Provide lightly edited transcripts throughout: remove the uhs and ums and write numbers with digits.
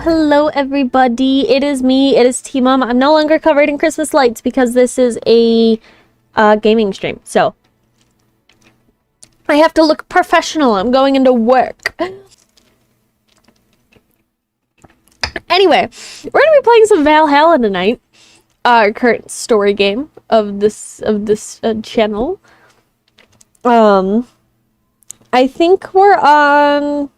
Hello, everybody. It is me. It is T-Mom. I'm no longer covered in Christmas lights because this is a gaming stream. So I have to look professional. I'm going into work. Anyway, we're gonna be playing some Valhalla tonight. Our current story game of this channel. I think we're on.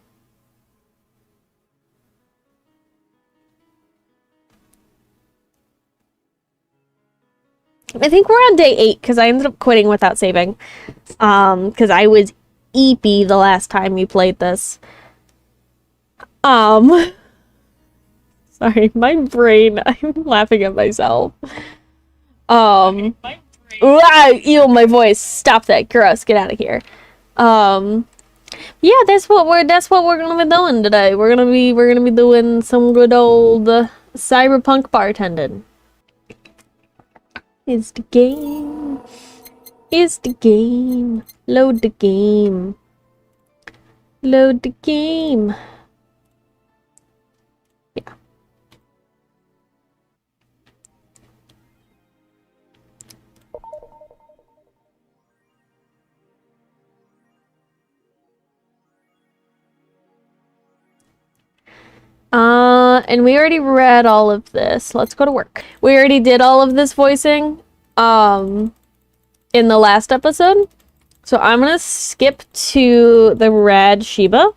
I think we're on day 8 because I ended up quitting without saving. Because I was eepy the last time we played this. Sorry, my brain. I'm laughing at myself. Ew, my voice. Stop that. Gross. Get out of here. Yeah, that's what we're gonna be doing today. We're gonna be doing some good old cyberpunk bartending. It's the game. It's the game. Load the game. Load the game. Yeah. And we already read all of this. Let's go to work. We already did all of this voicing, in the last episode. So I'm gonna skip to the Rad Sheba.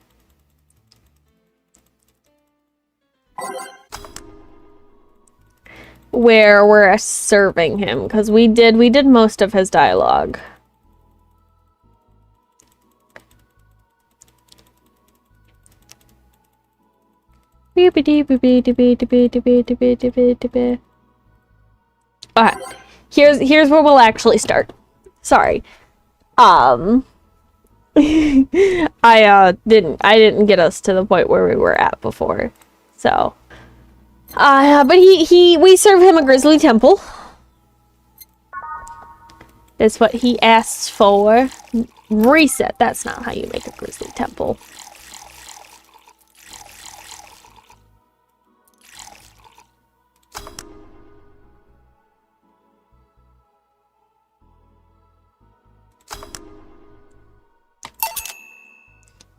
Where we're serving him, because we did most of his dialogue. Alright, here's where we'll actually start. Sorry. I didn't get us to the point where we were at before. So but we serve him a grizzly temple. That's what he asks for. Reset. That's not how you make a grizzly temple.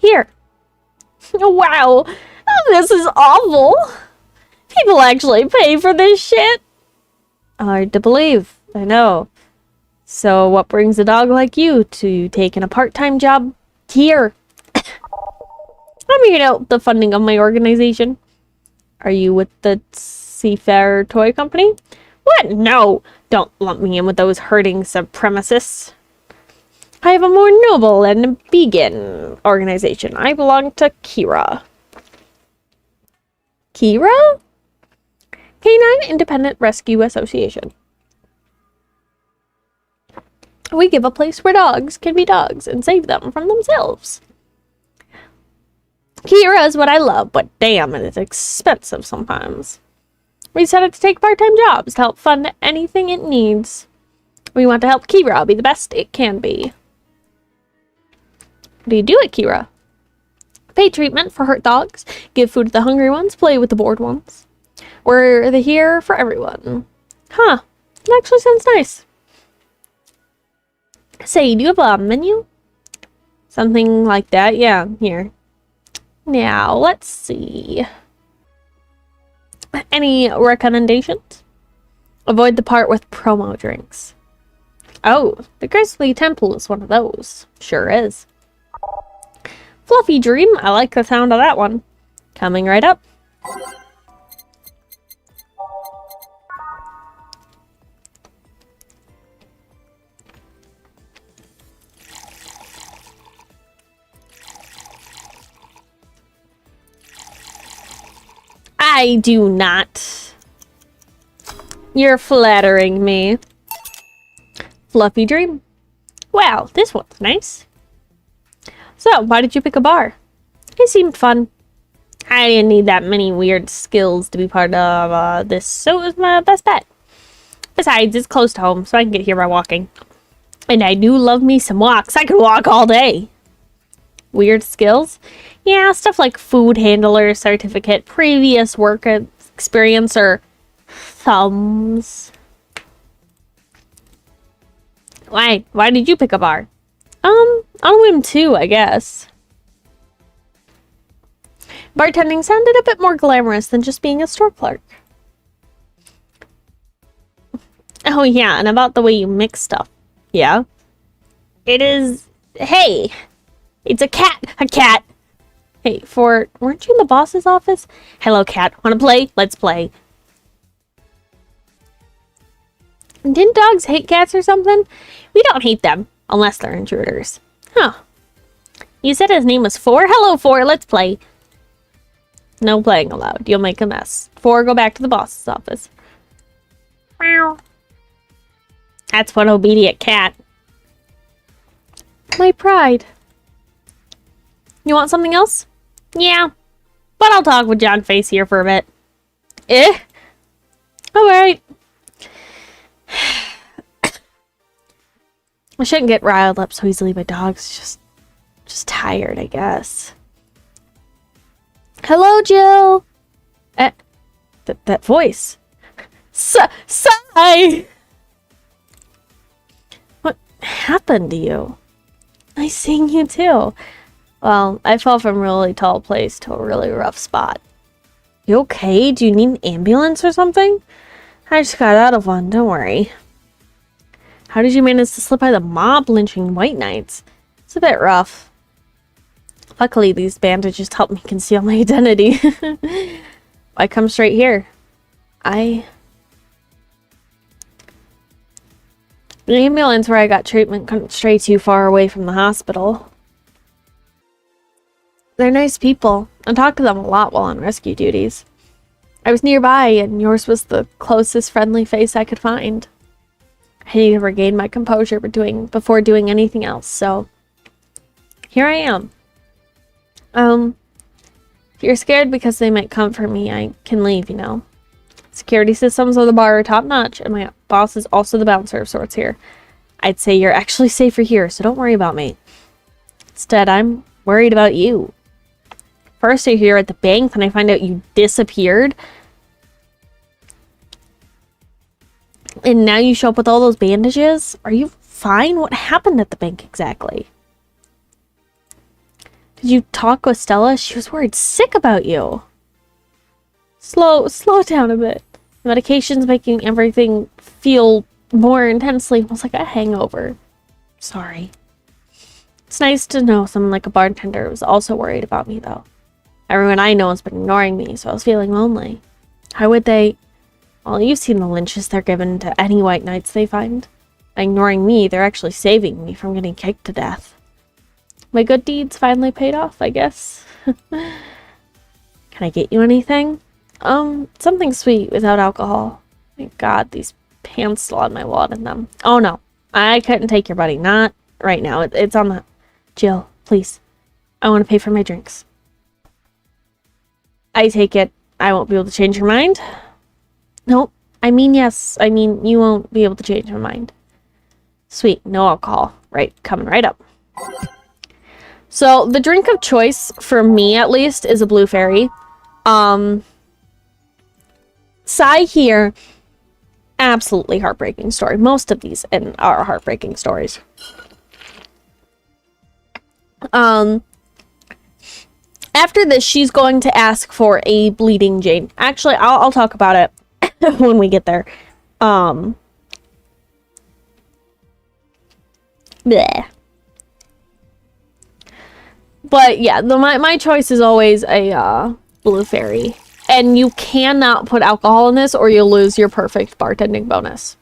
Here. Wow. Oh, this is awful. People actually pay for this shit. Hard to believe. I know. So what brings a dog like you to taking a part-time job here? I'm here to help the funding of my organization. Are you with the Seafarer Toy Company? What? No. Don't lump me in with those herding supremacists. I have a more noble and vegan organization. I belong to Kira. Kira? Canine Independent Rescue Association. We give a place where dogs can be dogs and save them from themselves. Kira is what I love, but damn, it is expensive sometimes. We decided to take part-time jobs to help fund anything it needs. We want to help Kira be the best it can be. What do you do at Kira? Pay treatment for hurt dogs, give food to the hungry ones, play with the bored ones. We're here for everyone. Huh, that actually sounds nice. Say, do you have a menu? Something like that? Yeah, here. Now, let's see. Any recommendations? Avoid the part with promo drinks. Oh, the Grizzly Temple is one of those. Sure is. Fluffy Dream, I like the sound of that one. Coming right up. I do not. You're flattering me. Fluffy Dream. Wow, this one's nice. So, why did you pick a bar? It seemed fun. I didn't need that many weird skills to be part of this, so it was my best bet. Besides, it's close to home, so I can get here by walking. And I do love me some walks. I could walk all day. Weird skills? Yeah, stuff like food handler certificate, previous work experience, or thumbs. Why? Why did you pick a bar? On whim too, I guess. Bartending sounded a bit more glamorous than just being a store clerk. Oh yeah, and about the way you mix stuff. Yeah? It is... Hey! It's a cat! A cat! Hey, weren't you in the boss's office? Hello, cat. Wanna play? Let's play. Didn't dogs hate cats or something? We don't hate them, unless they're intruders. Huh. You said his name was Four? Hello, Four. Let's play. No playing allowed. You'll make a mess. Four, go back to the boss's office. Meow. That's one obedient cat. My pride. You want something else? Yeah. But I'll talk with John Face here for a bit. Alright. I shouldn't get riled up so easily by dogs. Just tired, I guess. Hello, Jill. That voice. Sigh. What happened to you? I sing you too. Well, I fell from a really tall place to a really rough spot. You okay? Do you need an ambulance or something? I just got out of one, don't worry. How did you manage to slip by the mob lynching white knights? It's a bit rough. Luckily, these bandages help me conceal my identity. I come straight here. The ambulance where I got treatment couldn't stray too far away from the hospital. They're nice people. I talk to them a lot while on rescue duties. I was nearby, and yours was the closest friendly face I could find. I need to regain my composure before doing anything else, so here I am. If you're scared because they might come for me, I can leave, you know. Security systems of the bar are top-notch, and my boss is also the bouncer of sorts here. I'd say you're actually safer here, so don't worry about me. Instead, I'm worried about you. First you're here at the bank, then I find out you disappeared. And now you show up with all those bandages? Are you fine? What happened at the bank exactly? Did you talk with Stella? She was worried sick about you. Slow down a bit. The medication's making everything feel more intensely, almost like a hangover. Sorry. It's nice to know someone like a bartender was also worried about me, though. Everyone I know has been ignoring me, so I was feeling lonely. How would they... Well, you've seen the lynches they're given to any white knights they find. By ignoring me, they're actually saving me from getting kicked to death. My good deeds finally paid off, I guess. Can I get you anything? Something sweet without alcohol. Thank God, these pants still had my wallet in them. Oh no, I couldn't take your money. Not right now. It's on the... Jill, please. I want to pay for my drinks. I take it I won't be able to change your mind? Nope. I mean, yes. I mean, you won't be able to change your mind. Sweet. No alcohol. Right. Coming right up. So, the drink of choice, for me at least, is a blue fairy. Sigh here. Absolutely heartbreaking story. Most of these are heartbreaking stories. After this, she's going to ask for a bleeding jade. Actually, I'll talk about it when we get there. Bleh. But yeah, my choice is always a blue fairy. And you cannot put alcohol in this or you'll lose your perfect bartending bonus.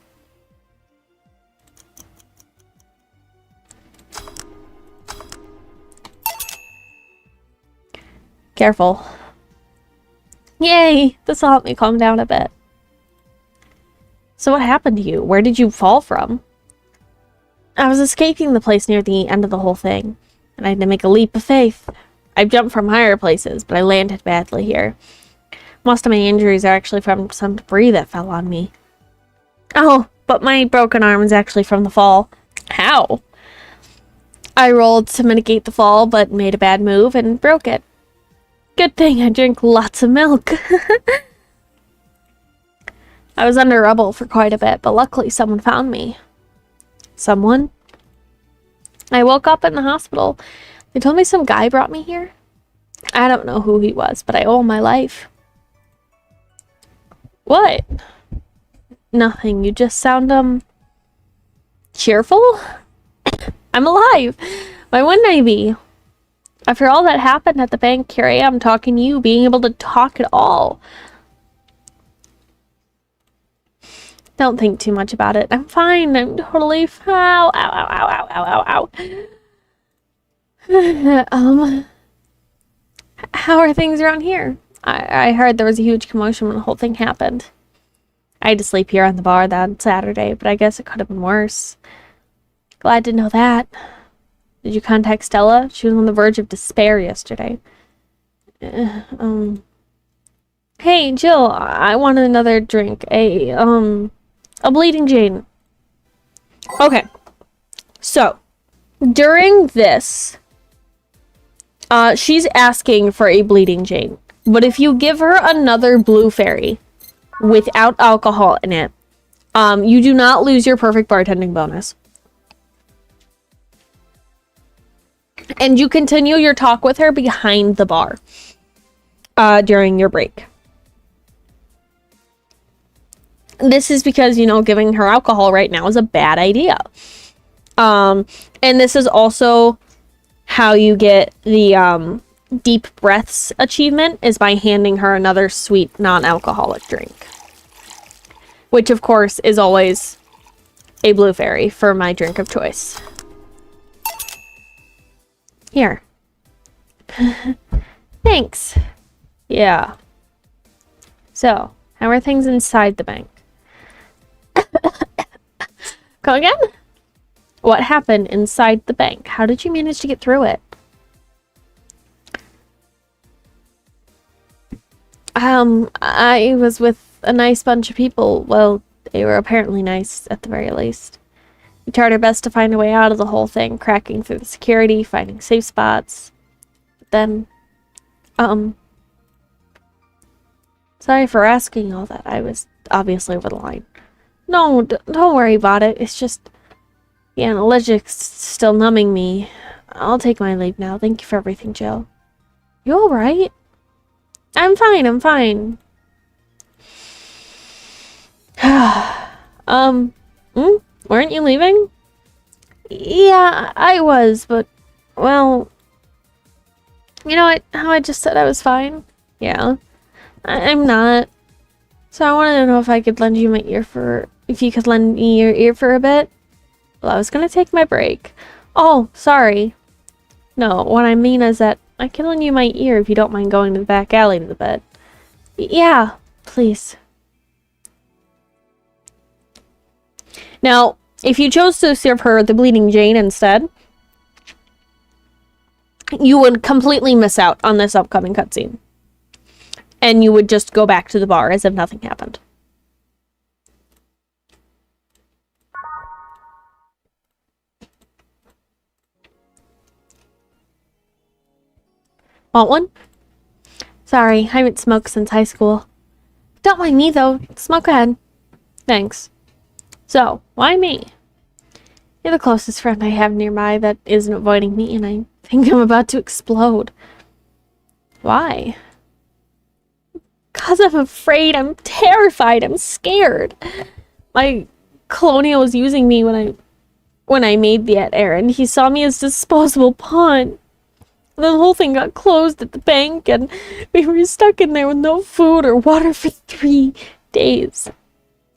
Careful. Yay! This will help me calm down a bit. So what happened to you? Where did you fall from? I was escaping the place near the end of the whole thing, and I had to make a leap of faith. I've jumped from higher places, but I landed badly here. Most of my injuries are actually from some debris that fell on me. Oh, but my broken arm is actually from the fall. How? I rolled to mitigate the fall, but made a bad move and broke it. Good thing I drink lots of milk. I was under rubble for quite a bit, but luckily someone found me. Someone? I woke up in the hospital. They told me some guy brought me here. I don't know who he was, but I owe him my life. What? Nothing. You just sound, cheerful? I'm alive. Why wouldn't I be? After all that happened at the bank, here I am talking to you, being able to talk at all. Don't think too much about it. I'm fine. I'm totally fine. Ow, ow, ow, ow, ow, ow, ow. How are things around here? I heard there was a huge commotion when the whole thing happened. I had to sleep here on the bar that Saturday, but I guess it could have been worse. Glad to know that. Did you contact Stella? She was on the verge of despair yesterday. Hey, Jill, I wanted another drink. A Bleeding Jane. Okay. So, during this, she's asking for a Bleeding Jane. But if you give her another blue fairy without alcohol in it, you do not lose your perfect bartending bonus. And you continue your talk with her behind the bar during your break. This is because, giving her alcohol right now is a bad idea. And this is also how you get the deep breaths achievement, is by handing her another sweet non-alcoholic drink. Which, of course, is always a blue fairy for my drink of choice. Here. Thanks. Yeah. So, how are things inside the bank? Go again? What happened inside the bank? How did you manage to get through it? I was with a nice bunch of people. Well, they were apparently nice, at the very least. We tried our best to find a way out of the whole thing, cracking through the security, finding safe spots. But then, sorry for asking all that. I was obviously over the line. No, don't worry about it. It's just the analgesics still numbing me. I'll take my leave now. Thank you for everything, Jill. You alright? I'm fine, I'm fine. Weren't you leaving? Yeah, I was, but, well, you know what, how I just said I was fine? Yeah, I'm not. So I wanted to know if I could lend you my ear if you could lend me your ear for a bit. Well, I was gonna take my break. Oh, sorry. No, what I mean is that I can lend you my ear if you don't mind going to the back alley to the bed. Yeah, please. Now, if you chose to serve her the Bleeding Jane instead, you would completely miss out on this upcoming cutscene. And you would just go back to the bar as if nothing happened. Want one? Sorry, I haven't smoked since high school. Don't mind me, though. Smoke ahead. Thanks. So, why me? You're the closest friend I have nearby that isn't avoiding me, and I think I'm about to explode. Why? 'Cause I'm afraid, I'm terrified, I'm scared. My colonial was using me when I made that errand. He saw me as disposable pawn. The whole thing got closed at the bank, and we were stuck in there with no food or water for 3 days.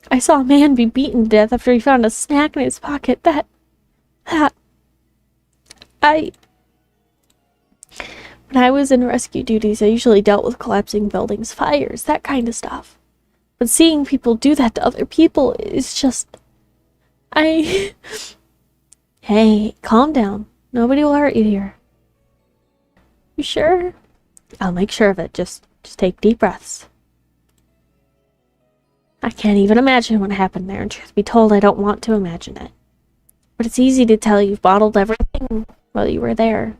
I saw a man be beaten to death after he found a snack in his pocket. When I was in rescue duties, I usually dealt with collapsing buildings, fires, that kind of stuff. But seeing people do that to other people is just... Hey, calm down. Nobody will hurt you here. You sure? I'll make sure of it. Just take deep breaths. I can't even imagine what happened there, and truth be told, I don't want to imagine it. But it's easy to tell you've bottled everything while you were there.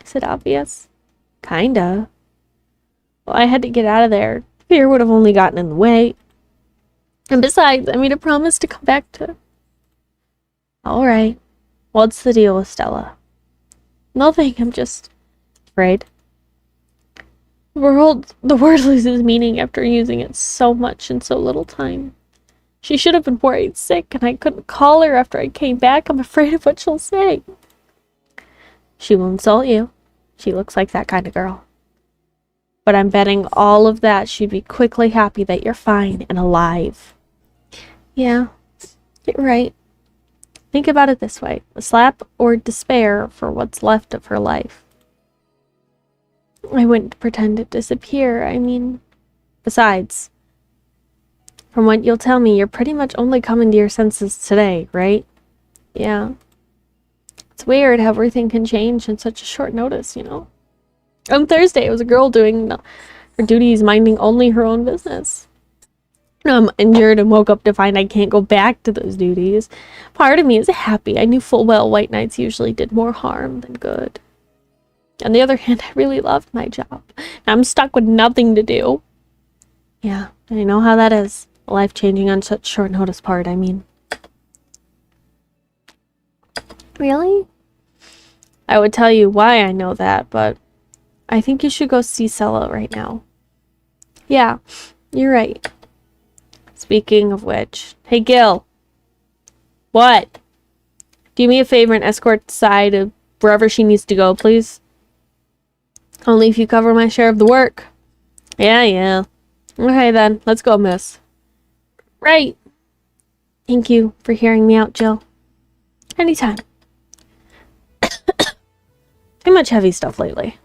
Is it obvious? Kinda. Well, I had to get out of there. Fear would have only gotten in the way. And besides, I made a promise to come back to... Alright. What's the deal with Stella? Nothing, I'm just afraid. The word loses meaning after using it so much in so little time. She should have been worried sick, and I couldn't call her after I came back. I'm afraid of what she'll say. She will insult you. She looks like that kind of girl. But I'm betting all of that she'd be quickly happy that you're fine and alive. Yeah, you're right. Think about it this way. A slap or despair for what's left of her life. I wouldn't pretend to disappear, I mean... Besides, from what you'll tell me, you're pretty much only coming to your senses today, right? Yeah. It's weird how everything can change in such a short notice, you know? On Thursday, it was a girl doing her duties, minding only her own business. I'm injured and woke up to find I can't go back to those duties. Part of me is happy. I knew full well white knights usually did more harm than good. On the other hand, I really loved my job. I'm stuck with nothing to do. Yeah, I know how that is. Life changing on such short notice part, I mean. Really? I would tell you why I know that, but I think you should go see Stella right now. Yeah, you're right. Speaking of which, hey Gil. What? Do me a favor and escort Sai to wherever she needs to go, please. Only if you cover my share of the work. Yeah. Okay then, let's go, miss. Right. Thank you for hearing me out, Jill. Anytime. Too much heavy stuff lately.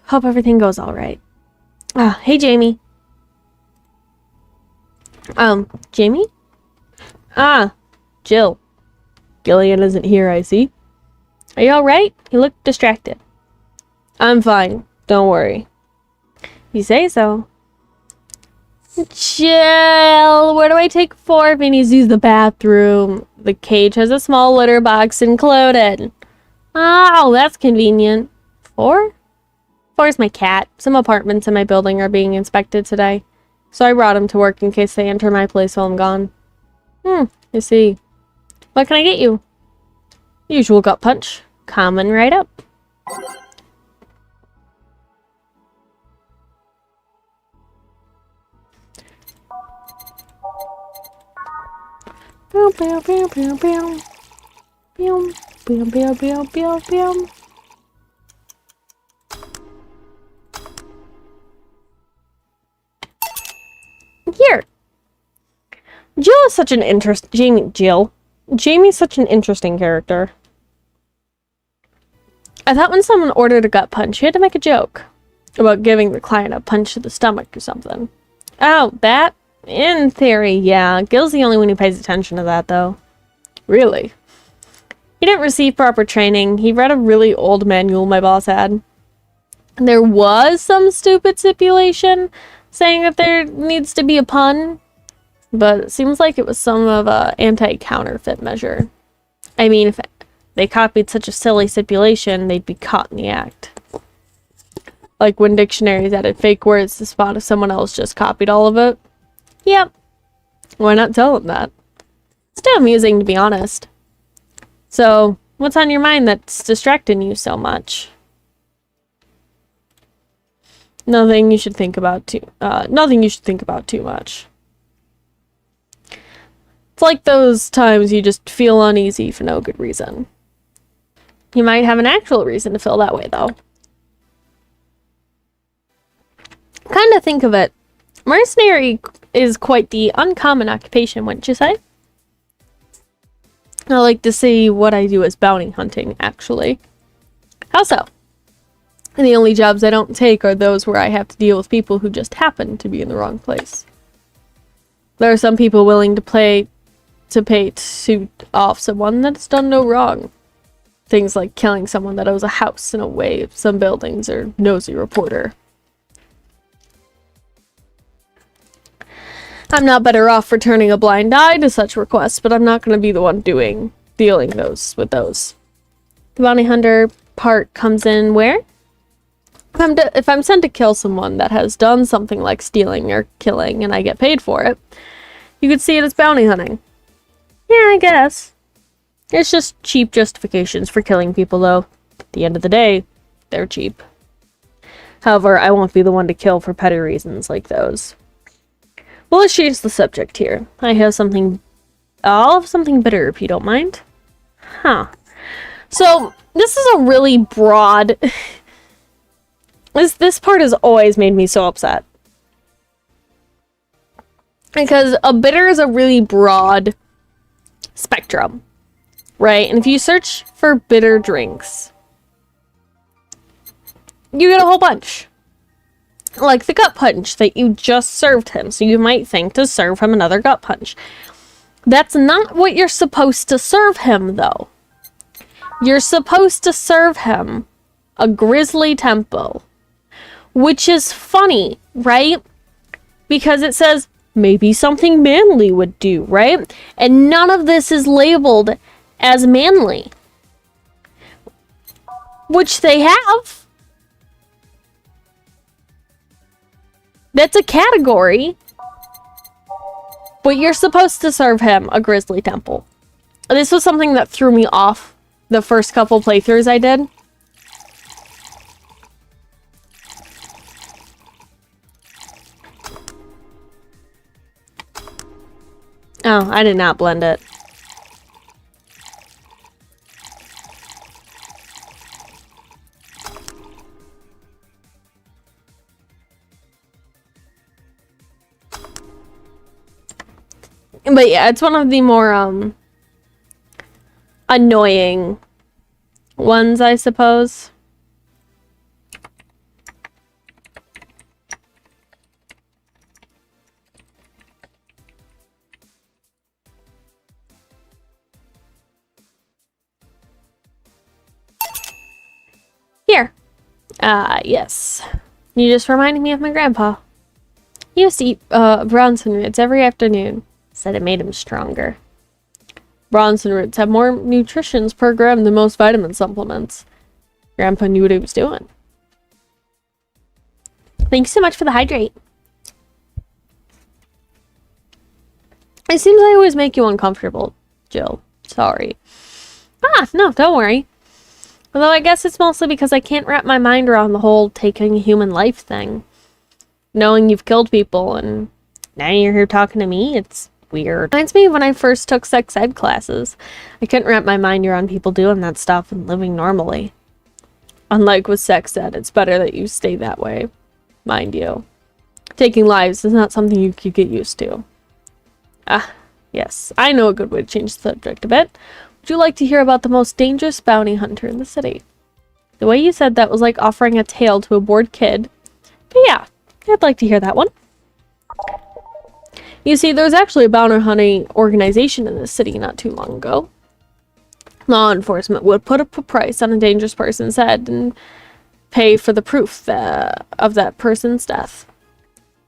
Hope everything goes alright. Hey Jamie. Jamie? Jill. Gillian isn't here, I see. Are you alright? You look distracted. I'm fine. Don't worry. You say so. Jill, where do I take 4 if he needs to use the bathroom? The cage has a small litter box included. Oh, that's convenient. 4? 4's my cat. Some apartments in my building are being inspected today, so I brought him to work in case they enter my place while I'm gone. I see. What can I get you? Usual gut punch. Coming right up. Here. Jill is such an Jamie's such an interesting character. I thought when someone ordered a gut punch, you had to make a joke about giving the client a punch to the stomach or something. Oh, that? In theory, yeah. Gil's the only one who pays attention to that, though. Really? He didn't receive proper training. He read a really old manual my boss had. There was some stupid stipulation saying that there needs to be a pun, but it seems like it was some of a anti-counterfeit measure. I mean, if they copied such a silly stipulation, they'd be caught in the act. Like when dictionaries added fake words to spot if someone else just copied all of it. Yep. Why not tell them that? Still amusing, to be honest. So, what's on your mind that's distracting you so much? Nothing you should think about too much. It's like those times you just feel uneasy for no good reason. You might have an actual reason to feel that way, though. Kinda think of it. Mercenary is quite the uncommon occupation, wouldn't you say? I like to see what I do as bounty hunting, actually. How so? And the only jobs I don't take are those where I have to deal with people who just happen to be in the wrong place. There are some people willing to pay to off someone that's done no wrong. Things like killing someone that owes a house in a way some buildings or nosy reporter. I'm not better off for turning a blind eye to such requests, but I'm not going to be the one dealing with those. The bounty hunter part comes in where? If I'm sent to kill someone that has done something like stealing or killing and I get paid for it, you could see it as bounty hunting. Yeah, I guess. It's just cheap justifications for killing people, though. At the end of the day, they're cheap. However, I won't be the one to kill for petty reasons like those. Well, let's change the subject here. I'll have something bitter if you don't mind. Huh. So, this is a really broad... This part has always made me so upset. Because a bitter is a really broad spectrum, right? And if you search for bitter drinks, you get a whole bunch. Like the gut punch that you just served him. So you might think to serve him another gut punch. That's not what you're supposed to serve him, though. You're supposed to serve him a grizzly tempo. Which is funny, right? Because it says, maybe something manly would do, right? And none of this is labeled as manly. Which they have. That's a category. But you're supposed to serve him a grizzly temple. This was something that threw me off the first couple playthroughs I did. Oh, I did not blend it. But yeah, it's one of the more, annoying ones, I suppose. Here. Yes. You just reminded me of my grandpa. He used to eat, bronson roots every afternoon. Said it made him stronger. Bronson roots have more nutritions per gram than most vitamin supplements. Grandpa knew what he was doing. Thanks so much for the hydrate. It seems I always make you uncomfortable, Jill. Sorry. No, don't worry. Although I guess it's mostly because I can't wrap my mind around the whole taking a human life thing. Knowing you've killed people and now you're here talking to me, it's weird. Reminds me of when I first took sex ed classes. I couldn't wrap my mind around people doing that stuff and living normally. Unlike with sex ed, it's better that you stay that way. Mind you. Taking lives is not something you could get used to. Yes. I know a good way to change the subject a bit. Would you like to hear about the most dangerous bounty hunter in the city? The way you said that was like offering a tale to a bored kid. But yeah, I'd like to hear that one. You see, there was actually a bounty hunting organization in this city not too long ago. Law enforcement would put up a price on a dangerous person's head and pay for the proof of that person's death.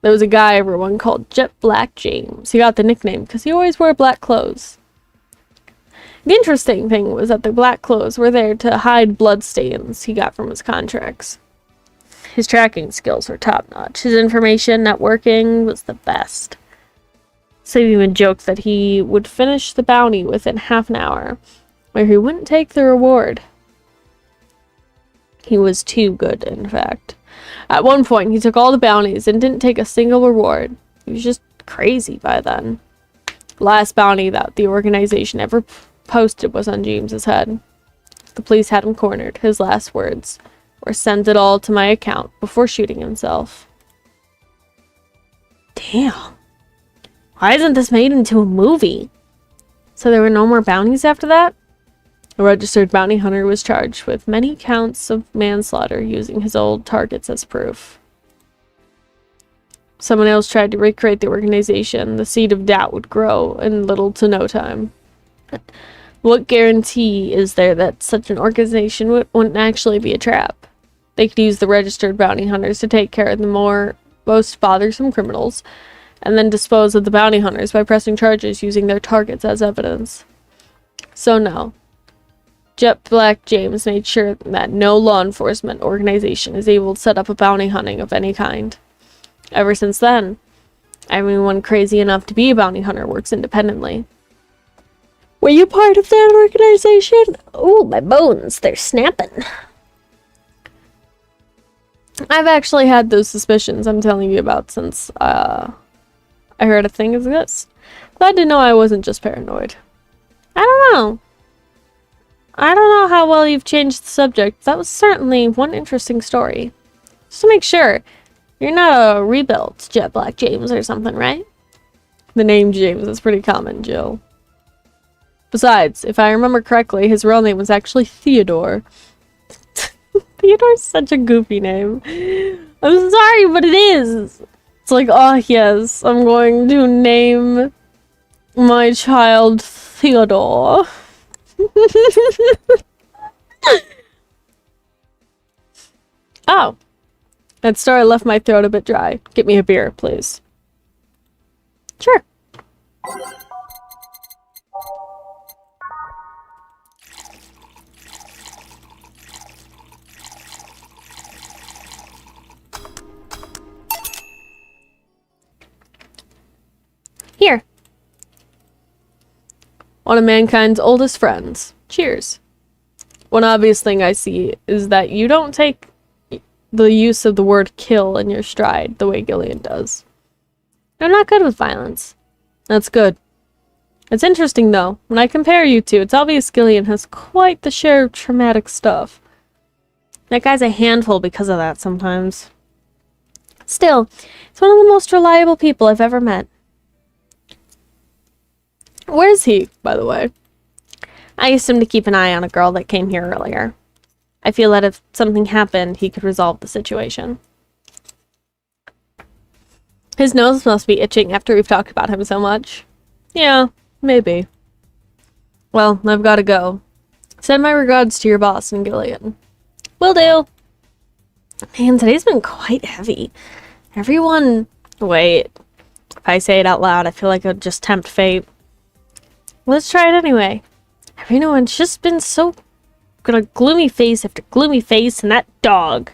There was a guy everyone called Jet Black James. He got the nickname because he always wore black clothes. The interesting thing was that the black clothes were there to hide blood stains he got from his contracts. His tracking skills were top-notch. His information networking was the best. So he even joked that he would finish the bounty within half an hour, where he wouldn't take the reward. He was too good, in fact. At one point, he took all the bounties and didn't take a single reward. He was just crazy by then. The last bounty that the organization ever posted was on James's head. The police had him cornered. His last words were, "Send it all to my account," before shooting himself. Damn. Why isn't this made into a movie? So there were no more bounties after that? A registered bounty hunter was charged with many counts of manslaughter using his old targets as proof. Someone else tried to recreate the organization. The seed of doubt would grow in little to no time. What guarantee is there that such an organization wouldn't actually be a trap? They could use the registered bounty hunters to take care of the most bothersome criminals, and then dispose of the bounty hunters by pressing charges using their targets as evidence. So no. Jet Black James made sure that no law enforcement organization is able to set up a bounty hunting of any kind. Ever since then, everyone crazy enough to be a bounty hunter works independently. Were you part of that organization? Oh, my bones, they're snapping. I've actually had those suspicions I'm telling you about since I heard a thing exists. Glad to know I wasn't just paranoid. I don't know. I don't know how well you've changed the subject. That was certainly one interesting story. Just to make sure, you're not a rebuilt Jet Black James or something, right? The name James is pretty common, Jill. Besides, if I remember correctly, his real name was actually Theodore. Theodore's such a goofy name. I'm sorry, but it is. It's like, oh yes, I'm going to name my child Theodore. Oh. That story left my throat a bit dry. Get me a beer, please. Sure. Here. One of mankind's oldest friends. Cheers. One obvious thing I see is that you don't take the use of the word kill in your stride the way Gillian does. I'm not good with violence. That's good. It's interesting though. When I compare you two, it's obvious Gillian has quite the share of traumatic stuff. That guy's a handful because of that sometimes. Still, he's one of the most reliable people I've ever met. Where's he, by the way? I used him to keep an eye on a girl that came here earlier. I feel that if something happened, he could resolve the situation. His nose must be itching after we've talked about him so much. Yeah, maybe. Well, I've gotta go. Send my regards to your boss and Gillian. Will do. Man, today's been quite heavy. Everyone... Wait. If I say it out loud, I feel like I'd just tempt fate. Let's try it anyway. Everyone's just been so... got a gloomy face after gloomy face, and that dog.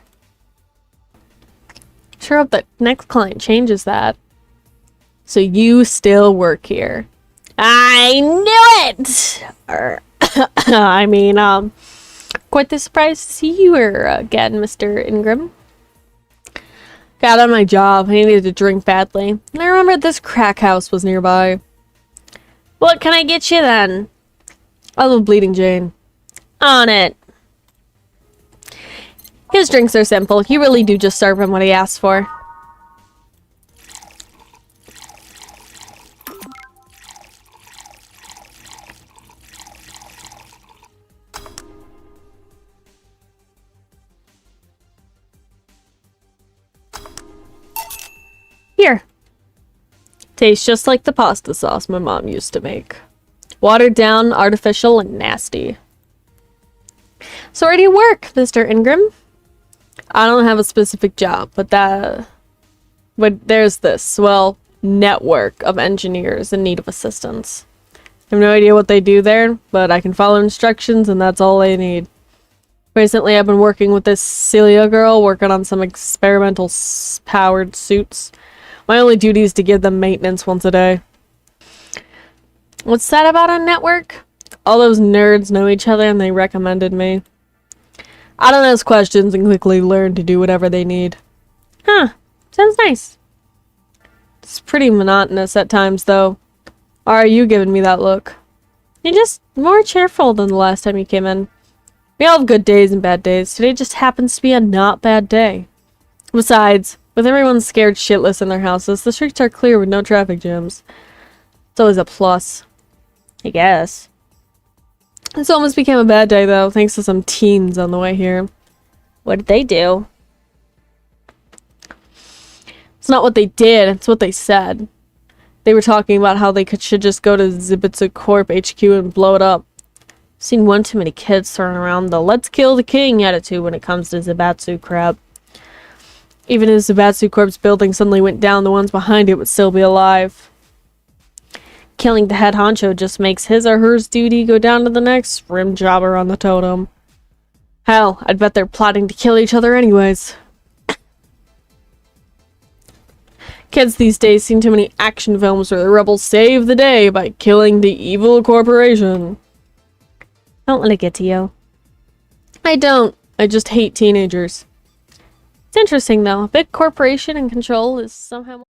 Sure hope that next client changes that. So you still work here. I knew it! I mean, quite the surprise to see you here again, Mr. Ingram. Got on my job. I needed to drink badly. And I remembered this crack house was nearby. What can I get you then? I love Bleeding Jane. On it. His drinks are simple. You really do just serve him what he asks for. Here. Tastes just like the pasta sauce my mom used to make. Watered down, artificial, and nasty. So where do you work, Mr. Ingram? I don't have a specific job, but there's this, well, network of engineers in need of assistance. I have no idea what they do there, but I can follow instructions and that's all they need. Recently, I've been working with this Celia girl, working on some experimental powered suits. My only duty is to give them maintenance once a day. What's that about a network? All those nerds know each other and they recommended me. I don't ask questions and quickly learn to do whatever they need. Huh. Sounds nice. It's pretty monotonous at times, though. Why are you giving me that look? You're just more cheerful than the last time you came in. We all have good days and bad days. Today just happens to be a not bad day. Besides, with everyone scared shitless in their houses, the streets are clear with no traffic jams. It's always a plus. I guess. This almost became a bad day, though, thanks to some teens on the way here. What did they do? It's not what they did, it's what they said. They were talking about how they should just go to Zibitsu Corp HQ and blow it up. I've seen one too many kids throwing around the let's kill the king attitude when it comes to Zibatsu crap. Even if Zubatsu Corp's building suddenly went down, the ones behind it would still be alive. Killing the head honcho just makes his or her duty go down to the next rim jobber on the totem. Hell, I'd bet they're plotting to kill each other anyways. Kids these days seen too many action films where the rebels save the day by killing the evil corporation. Don't let it get to you. I don't. I just hate teenagers. It's interesting though. A big corporation in control is somehow